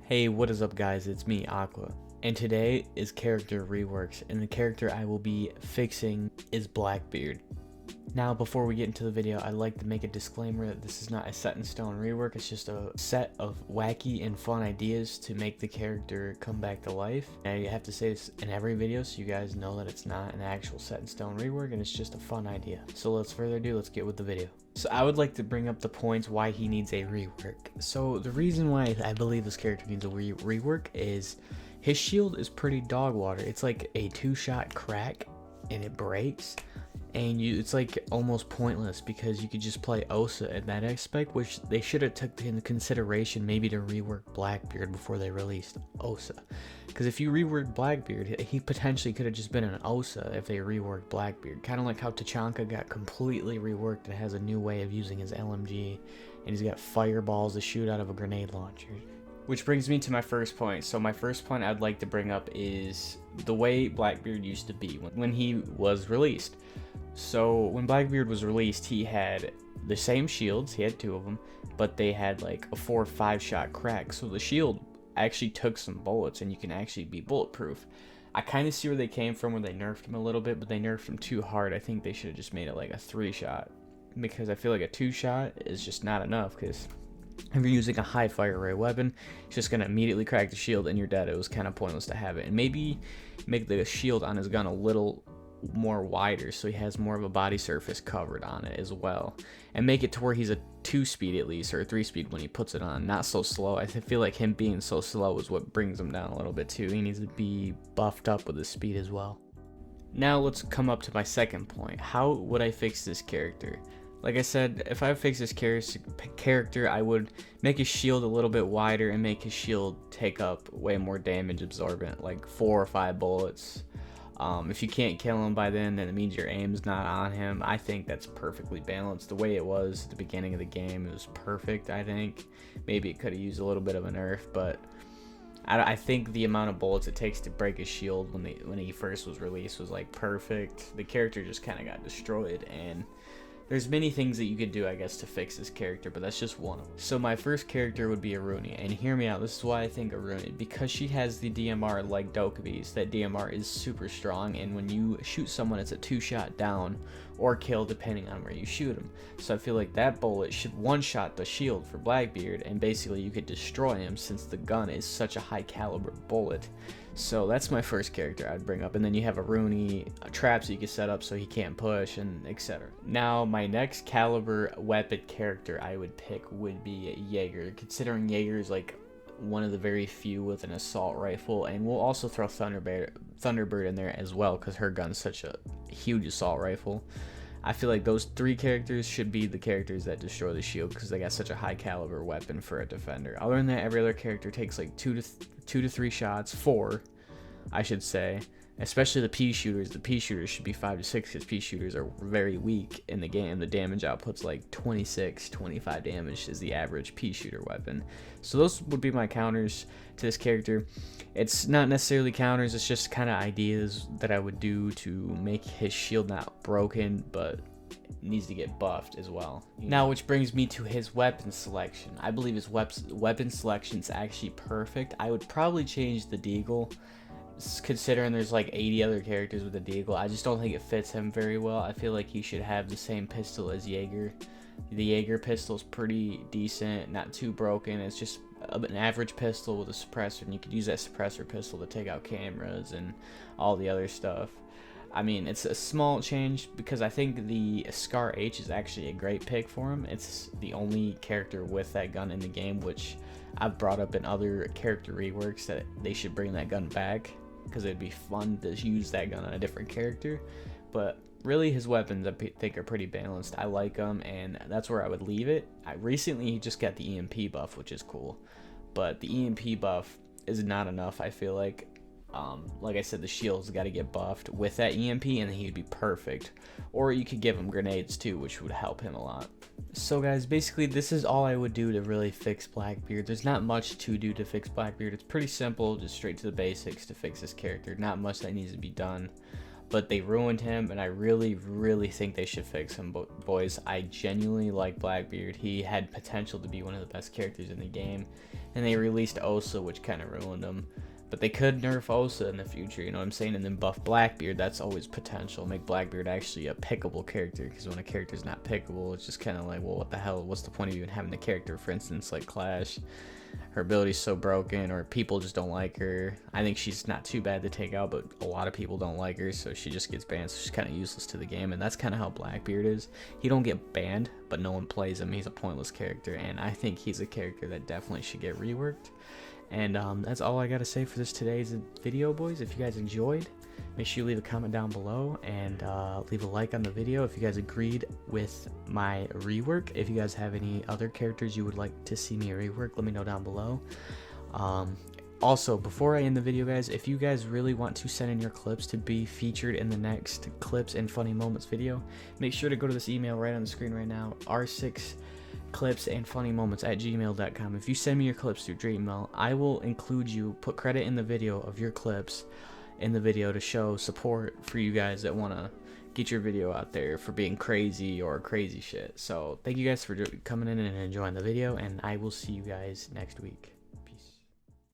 Hey, what is up guys, it's me, Aqua, and today is character reworks, and the character I will be fixing is Blackbeard. Now, before we get into the video, I'd like to make a disclaimer that this is not a set in stone rework, it's just a set of wacky and fun ideas to make the character come back to life. And I have to say this in every video so you guys know that it's not an actual set in stone rework and it's just a fun idea. So let's further ado, let's get with the video. So I would like to bring up the points why he needs a rework. So the reason why I believe this character needs a rework is his shield is pretty dog water. It's like a 2-shot crack and it breaks. And it's like almost pointless because you could just play Osa in that aspect, which they should have took into consideration maybe to rework Blackbeard before they released Osa. Because if you rework Blackbeard, he potentially could have just been an Osa if they reworked Blackbeard. Kind of like how Tachanka got completely reworked and has a new way of using his LMG, and he's got fireballs to shoot out of a grenade launcher. Which brings me to my first point. So my first point I'd like to bring up is the way Blackbeard used to be when he was released. So when Blackbeard was released, he had the same shields, he had 2 of them, but they had like a 4 or 5 shot crack. So the shield actually took some bullets and you can actually be bulletproof. I kind of see where they came from, where they nerfed him a little bit, but they nerfed him too hard. I think they should have just made it like a 3 shot, because I feel like a 2 shot is just not enough, because if you're using a high fire rate weapon, it's just going to immediately crack the shield and you're dead. It was kind of pointless to have it. And maybe make the shield on his gun a little more wider so he has more of a body surface covered on it as well, and make it to where he's a 2-speed at least, or a 3-speed when he puts it on, not so slow. I feel like him being so slow is what brings him down a little bit too. He needs to be buffed up with his speed as well. Now let's come up to my second point. How would I fix this character? Like I said, if I fix this character, I would make his shield a little bit wider and make his shield take up way more damage absorbent, like 4 or 5 bullets. If you can't kill him by then it means your aim's not on him. I think that's perfectly balanced. The way it was at the beginning of the game, it was perfect, I think. Maybe it could have used a little bit of a nerf, but I think the amount of bullets it takes to break his shield when he first was released was like perfect. The character just kind of got destroyed, and there's many things that you could do, I guess, to fix this character, but that's just one of them. So my first character would be Aruni, and hear me out, this is why I think Aruni, because she has the DMR like Dokubi's. That DMR is super strong, and when you shoot someone, it's a 2-shot down or kill depending on where you shoot him. So I feel like that bullet should one-shot the shield for Blackbeard, and basically you could destroy him since the gun is such a high caliber bullet. So that's my first character I'd bring up, and then you have Aruni, traps you can set up so he can't push, and etc. Now my next caliber weapon character I would pick would be Jaeger, considering Jaeger is like one of the very few with an assault rifle, and we'll also throw Thunderbird in there as well because her gun's such a huge assault rifle. I feel like those 3 characters should be the characters that destroy the shield because they got such a high caliber weapon for a defender. Other than that, every other character takes like 2 to 3 shots, 4 I should say, especially the pea shooters. The pea shooters should be 5 to 6 because pea shooters are very weak in the game. The damage output's like 26-25 damage is the average pea shooter weapon. So those would be my counters to this character. It's not necessarily counters, it's just kind of ideas that I would do to make his shield not broken, but needs to get buffed as well. Now, which brings me to his weapon selection. I believe his weapon selection is actually perfect. I would probably change the deagle, considering there's like 80 other characters with a deagle. I just don't think it fits him very well. I feel like he should have the same pistol as Jaeger. The Jaeger pistol is pretty decent, not too broken. It's just an average pistol with a suppressor, and you could use that suppressor pistol to take out cameras and all the other stuff. I mean, it's a small change because I think the Scar H is actually a great pick for him. It's the only character with that gun in the game, which I've brought up in other character reworks that they should bring that gun back because it'd be fun to use that gun on a different character. But really, his weapons I think are pretty balanced. I like them, and that's where I would leave it. Recently, he just got the EMP buff, which is cool, but the EMP buff is not enough, I feel like. Like I said, the shield's got to get buffed with that EMP, and then he'd be perfect. Or you could give him grenades too, which would help him a lot. So guys, basically this is all I would do to really fix Blackbeard. There's not much to do to fix Blackbeard. It's pretty simple, just straight to the basics to fix this character. Not much that needs to be done. but they ruined him, and I really think they should fix him. Boys, I genuinely like Blackbeard. He had potential to be one of the best characters in the game, and they released Osa, which kind of ruined him. But they could nerf Osa in the future, you know what I'm saying, and then buff Blackbeard. That's always potential. Make Blackbeard actually a pickable character, because when a character's not pickable, it's just kind of like, well, what the hell? What's the point of even having a character? For instance, like Clash, her ability's so broken, or people just don't like her. I think she's not too bad to take out, but a lot of people don't like her, so she just gets banned. So she's kind of useless to the game, and that's kind of how Blackbeard is. He don't get banned, but no one plays him. He's a pointless character, and I think he's a character that definitely should get reworked. And that's all I gotta say for today's video, boys. If you guys enjoyed, make sure you leave a comment down below and leave a like on the video if you guys agreed with my rework. If you guys have any other characters you would like to see me rework, let me know down below. Also, before I end the video, guys, if you guys really want to send in your clips to be featured in the next clips and funny moments video, make sure to go to this email right on the screen right now, r6clipsandfunnymoments@gmail.com. If you send me your clips through Gmail, I will include you, put credit in the video of your clips in the video to show support for you guys that want to get your video out there for being crazy or crazy shit. So thank you guys for coming in and enjoying the video, and I will see you guys next week.